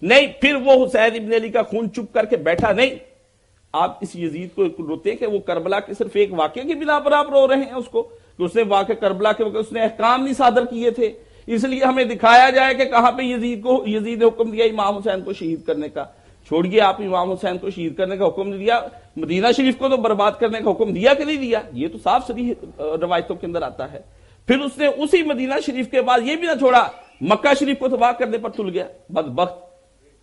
نہیں، پھر وہ حسین ابن علی کا خون چپ کر کے بیٹھا نہیں. آپ اس یزید کو روتے ہیں کہ وہ کربلا کے صرف ایک واقعے کی بنا پر آپ رو رہے ہیں اس کو، کہ اس نے واقع کربلا کے وقت اس نے احکام نہیں صادر کیے تھے، اس لیے ہمیں دکھایا جائے کہ کہاں پہ یزید نے حکم دیا امام حسین کو شہید کرنے کا. چھوڑیے آپ امام حسین کو شہید کرنے کا حکم نہیں دیا، مدینہ شریف کو تو برباد کرنے کا حکم دیا کہ نہیں دیا؟ یہ تو صاف صریح روایتوں کے اندر آتا ہے. پھر اس نے اسی مدینہ شریف کے بعد یہ بھی نہ چھوڑا، مکہ شریف کو تباہ کرنے پر تل گیا بدبخت.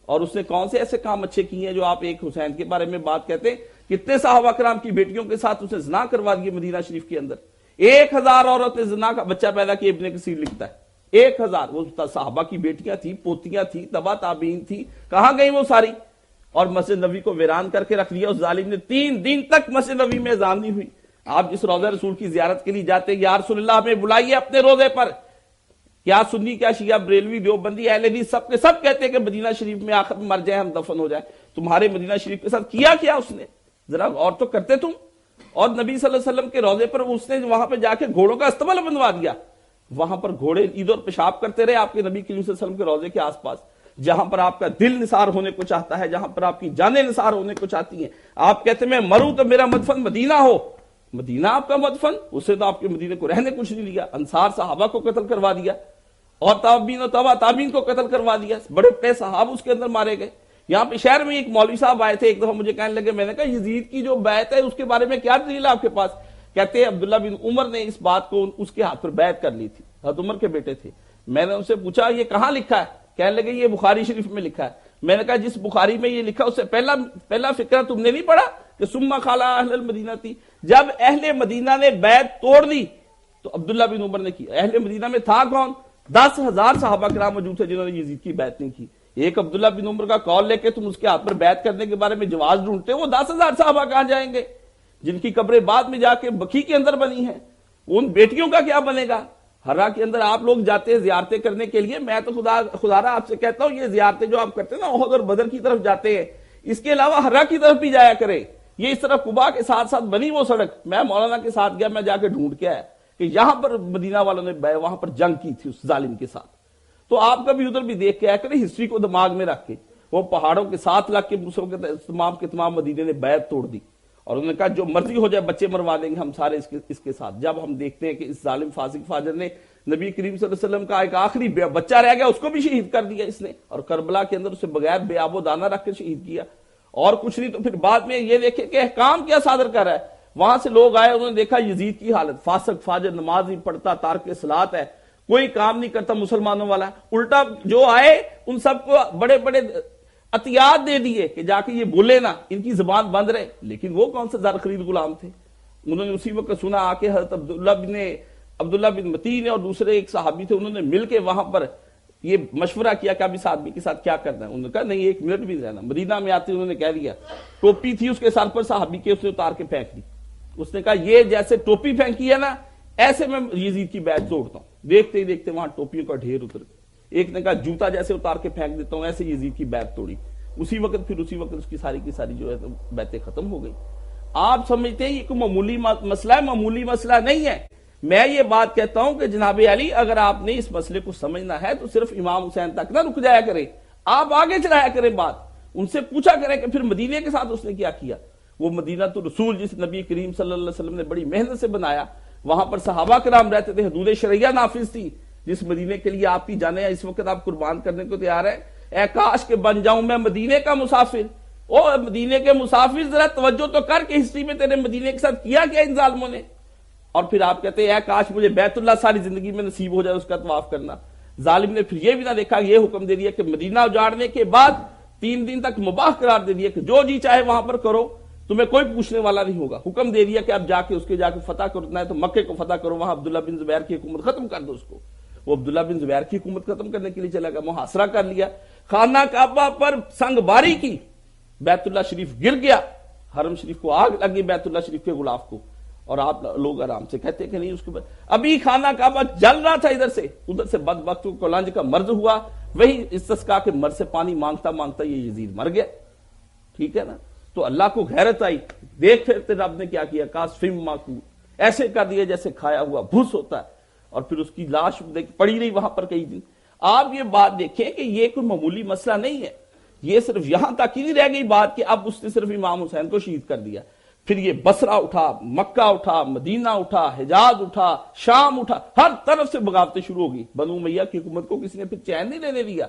اور اس نے کون سے ایسے کام اچھے کیے ہیں جو آپ ایک حسین کے بارے میں بات کہتے ہیں؟ کتنے صحابہ کرام کی بیٹیوں کے ساتھ اس نے زنا کروا دیے مدینہ شریف کے اندر. 1000 عورت نے زنا کا بچہ پیدا کیا، ابن کثیر لکھتا ہے 1000. وہ صحابہ کی بیٹیاں تھی، پوتیاں تھی، تبا تابعین تھی، کہاں گئی وہ ساری؟ اور مسجد نبوی کو ویران کر کے رکھ دیا اس ظالم نے. 3 دن تک مسجد نبوی میں اذان نہیں ہوئی. آپ جس روضہ رسول کی زیارت کے لیے جاتے ہیں، یا رسول اللہ ہمیں بلائیے اپنے روزے پر. کیا سنی، کیا شیعہ، بریلوی، دیوبندی، اہل حدیث سب کے سب کہتے ہیں کہ مدینہ شریف میں آخر میں مر جائیں ہم، دفن ہو جائیں. تمہارے مدینہ شریف کے ساتھ کیا اس نے؟ ذرا اور تو کرتے تم. اور نبی صلی اللہ علیہ وسلم کے روزے پر اس نے وہاں پہ جا کے گھوڑوں کا استبل بنوا دیا. وہاں پر گھوڑے عید اور پیشاب کرتے رہے آپ کے نبی کریم صلی اللہ علیہ وسلم کے روزے کے آس پاس. جہاں پر آپ کا دل نثار ہونے کو چاہتا ہے، جہاں پر آپ کی جانیں نثار ہونے کو چاہتی ہیں، آپ کہتے ہیں میں مروں تو میرا مدفن مدینہ ہو. مدینہ آپ کا مدفن؟ اسے تو آپ کے مدینے کو رہنے کچھ نہیں دیا. انصار صحابہ کو قتل کروا دیا، اور تابعین و تبع تابعین کو قتل کروا دیا. بڑے بڑے صحابہ اس کے اندر مارے گئے. یہاں پہ شہر میں ایک مولوی صاحب آئے تھے، ایک دفعہ مجھے کہنے لگے، میں نے کہا یزید کی جو بیعت ہے اس کے بارے میں کیا دلیل ہے آپ کے پاس؟ کہتے ہیں عبداللہ بن عمر نے اس بات کو اس کے ہاتھ پر بیعت کر لی تھی. حضرت عمر کے بیٹے تھے. میں نے ان سے پوچھا یہ کہاں لکھا ہے؟ کہنے لگے یہ بخاری شریف میں لکھا ہے. میں نے کہا جس بخاری میں یہ لکھا اس سے پہلا فقرہ تم نے نہیں پڑھا کہ ثم خالا اہل المدینہ تھی؟ جب اہل مدینہ نے بیعت توڑ دی تو عبداللہ بن عمر نے کی. اہل مدینہ میں تھا کون؟ 10,000 صحابہ کرام موجود تھے جنہوں نے یزید کی بیعت نہیں کی. ایک عبداللہ بن عمر کا قول لے کے تم اس کے ہاتھ پر بیعت کرنے کے بارے میں جواز ڈھونڈتے ہو. وہ 10,000 صحابہ کہاں جائیں گے جن کی قبریں بعد میں جا کے بقیع کے اندر بنی ہیں؟ ان بیٹیوں کا کیا بنے گا؟ ہرا کے اندر آپ لوگ جاتے ہیں زیارتیں کرنے کے لیے. میں تو خدا را آپ سے کہتا ہوں یہ زیارتیں جو آپ کرتے ہیں نا احد اور بدر کی طرف جاتے ہیں، اس کے علاوہ ہرا کی طرف بھی جایا کریں. یہ اس طرف قباء کے ساتھ ساتھ بنی وہ سڑک. میں مولانا کے ساتھ گیا، میں جا کے ڈھونڈ کے آیا کہ یہاں پر مدینہ والوں نے وہاں پر جنگ کی تھی اس ظالم کے ساتھ. تو آپ کبھی ادھر بھی دیکھ کے آیا کریں، ہسٹری کو دماغ میں رکھ کے. وہ پہاڑوں کے ساتھ لگ کے تمام کے تمام مدینے نے بیعت توڑ دی اور انہوں نے کہا جو مرضی ہو جائے بچے مروا دیں گے ہم سارے اس کے ساتھ. جب ہم دیکھتے ہیں کہ اس ظالم فاسق فاجر نے نبی کریم صلی اللہ علیہ وسلم کا ایک آخری بچہ رہ گیا اس کو بھی شہید کر دیا اس نے، اور کربلا کے اندر اسے بغیر بے آب و دانہ رکھ کے شہید کیا اور کچھ نہیں. تو پھر بعد میں یہ دیکھیں کہ احکام کیا صادر کر رہا ہے. وہاں سے لوگ آئے، انہوں نے دیکھا یزید کی حالت، فاسق فاجر، نماز نہیں پڑھتا، تارک صلاۃ ہے، کوئی کام نہیں کرتا مسلمانوں والا. الٹا جو آئے ان سب کو بڑے بڑے عطیات دے دیے کہ جا کے یہ بولے نا، ان کی زبان بند رہے. لیکن وہ کون سے زر خرید غلام تھے؟ انہوں نے اسی وقت سنا آ کے حضرت عبداللہ بن متین اور دوسرے ایک صحابی تھے، انہوں نے مل کے وہاں پر یہ مشورہ کیا کہ اب اس آدمی کے ساتھ کیا کرنا ہے. انہوں نے کہا نہیں 1 منٹ بھی نہیں رہنا. مدینہ میں آتے انہوں نے کہہ دیا، ٹوپی تھی اس کے سر پر صحابی کے، اس نے اتار کے پھینک دی. اس نے کہا یہ جیسے ٹوپی پھینکی ہے نا ایسے میں یزید کی بیعت توڑتا ہوں. دیکھتے ہی دیکھتے وہاں ٹوپیوں کا ڈھیر اتر گیا. ایک نے کہا جوتا جیسے اتار کے پھینک دیتا ہوں، ایسے یزید کی بیعت توڑی. اسی وقت اس کی ساری جو ہے بیعتیں ختم ہو گئی. آپ سمجھتے ہیں یہ کوئی معمولی مسئلہ ہے؟ معمولی مسئلہ نہیں ہے. میں یہ بات کہتا ہوں کہ جناب علی اگر آپ نے اس مسئلے کو سمجھنا ہے تو صرف امام حسین تک نہ رک جایا کریں، آپ آگے چلایا کریں بات. ان سے پوچھا کریں کہ پھر مدینے کے ساتھ اس نے کیا کیا. وہ مدینہ تو رسول جس نبی کریم صلی اللہ علیہ وسلم نے بڑی محنت سے بنایا، وہاں پر صحابہ کرام رہتے تھے، حدود شرعیہ نافذ تھی، جس مدینے کے لیے آپ کی جانیں اس وقت آپ قربان کرنے کو تیار ہیں. اے کاش کہ بن جاؤں میں مدینے کا مسافر. او مدینے کے مسافر ذرا توجہ تو کر کہ ہسٹری میں تیرے مدینے کے ساتھ کیا کیا ان ظالموں نے. اور پھر آپ کہتے ہیں اے کاش مجھے بیت اللہ ساری زندگی میں نصیب ہو جائے اس کا طواف کرنا. ظالم نے پھر یہ بھی نہ دیکھا، یہ حکم دے دیا کہ مدینہ اجاڑنے کے بعد 3 دن تک مباح قرار دے دیا کہ جو جی چاہے وہاں پر کرو، تمہیں کوئی پوچھنے والا نہیں ہوگا. حکم دے دیا کہ اب جا کے فتح کرنا ہے تو مکے کو فتح کرو، وہاں عبداللہ بن زبیر کی حکومت ختم کر دو اس کو. وہ عبداللہ بن زبیر کی حکومت ختم کرنے کے لیے چلا گیا، محاصرہ کر لیا، خانہ کعبہ پر سنگ باری کی، بیت اللہ شریف گر گیا، حرم شریف کو آگ لگی، بیت اللہ شریف کے غلاف کو. اور آپ لوگ آرام سے کہتے کہ نہیں اس کے بعد ابھی خانہ کعبہ جل رہا تھا، ادھر سے بدبخت کو لنج کا مرض ہوا، وہی استسقا کے مرض سے پانی مانگتا مانگتا یہ یزید مر گیا. ٹھیک ہے نا. تو اللہ کو غیرت آئی، دیکھ پھرتے رب نے کیا کیا، کاسفم ماکو، ایسے کر دیا جیسے کھایا ہوا بھوس ہوتا ہے، اور پھر اس کی لاش پڑی رہی وہاں پر کئی دن. آپ یہ بات دیکھیں کہ یہ کوئی معمولی مسئلہ نہیں ہے. یہ صرف یہاں تک ہی نہیں رہ گئی بات کہ اب اس نے صرف امام حسین کو شہید کر دیا، پھر یہ بصرہ اٹھا، مکہ اٹھا، مدینہ اٹھا، حجاز اٹھا، شام اٹھا، ہر طرف سے بغاوتیں شروع ہو گئی۔ بنو امیہ کی حکومت کو کسی نے پھر چین نہیں لینے دیا۔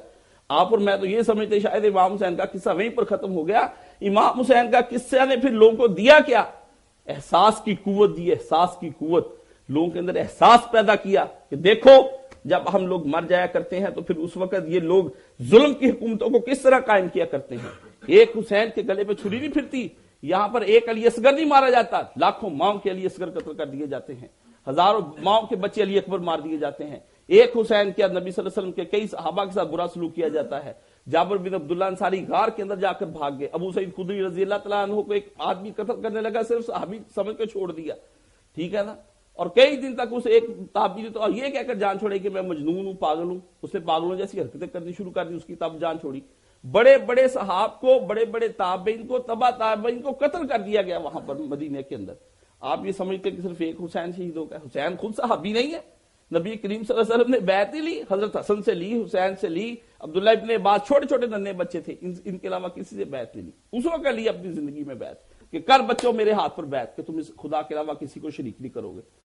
آپ اور میں تو یہ سمجھتے شاید امام حسین کا قصہ وہیں پر ختم ہو گیا۔ امام حسین کا قصہ نے پھر لوگوں کو دیا کیا؟ احساس کی قوت دی، احساس کی قوت، لوگوں کے اندر احساس پیدا کیا کہ دیکھو جب ہم لوگ مر جایا کرتے ہیں تو پھر اس وقت یہ لوگ ظلم کی حکومتوں کو کس طرح قائم کیا کرتے ہیں۔ ایک حسین کے گلے پہ چھری نہیں پھرتی، یہاں پر ایک علی اصغر نہیں مارا جاتا، لاکھوں ماؤں کے علی اصغر قتل کر دیے جاتے ہیں، ہزاروں ماؤں کے بچے علی اکبر مار دیے جاتے ہیں۔ ایک حسین کیا نبی صلی اللہ علیہ وسلم کے کئی صحابہ کے ساتھ برا سلوک کیا جاتا ہے۔ جابر بن عبداللہ انصاری غار کے اندر جا کر بھاگ گئے، ابو سعید خدری رضی اللہ تعالیٰ عنہ کو ایک آدمی قتل کرنے لگا، صرف صحابی سمجھ کے چھوڑ دیا، ٹھیک ہے نا، اور کئی دن تک اسے ایک تابعی تو یہ کہہ کر جان چھوڑے کہ میں مجنون ہوں، پاگل ہوں، اس نے پاگلوں جیسی حرکتیں کرنی شروع کر دی، اس کی تب جان چھوڑی۔ بڑے بڑے صحاب کو، بڑے بڑے تابعین کو، تبع تابعین کو قتل کر دیا گیا وہاں پر مدینے کے اندر۔ آپ یہ سمجھتے کہ صرف ایک حسین شہید ہو گیا؟ حسین خود صحابی نہیں ہے، نبی کریم صلی اللہ علیہ وسلم نے بیعت ہی لی، حضرت حسن سے لی، حسین سے لی، عبداللہ ابن عباس چھوٹے چھوٹے ننھے بچے تھے، ان کے علاوہ کسی سے بیعت نہیں لی۔ اس وقت لی اپنی زندگی میں بیعت کہ کر بچوں میرے ہاتھ پر بیعت کہ تم اس خدا کے علاوہ کسی کو شریک نہیں کرو گے۔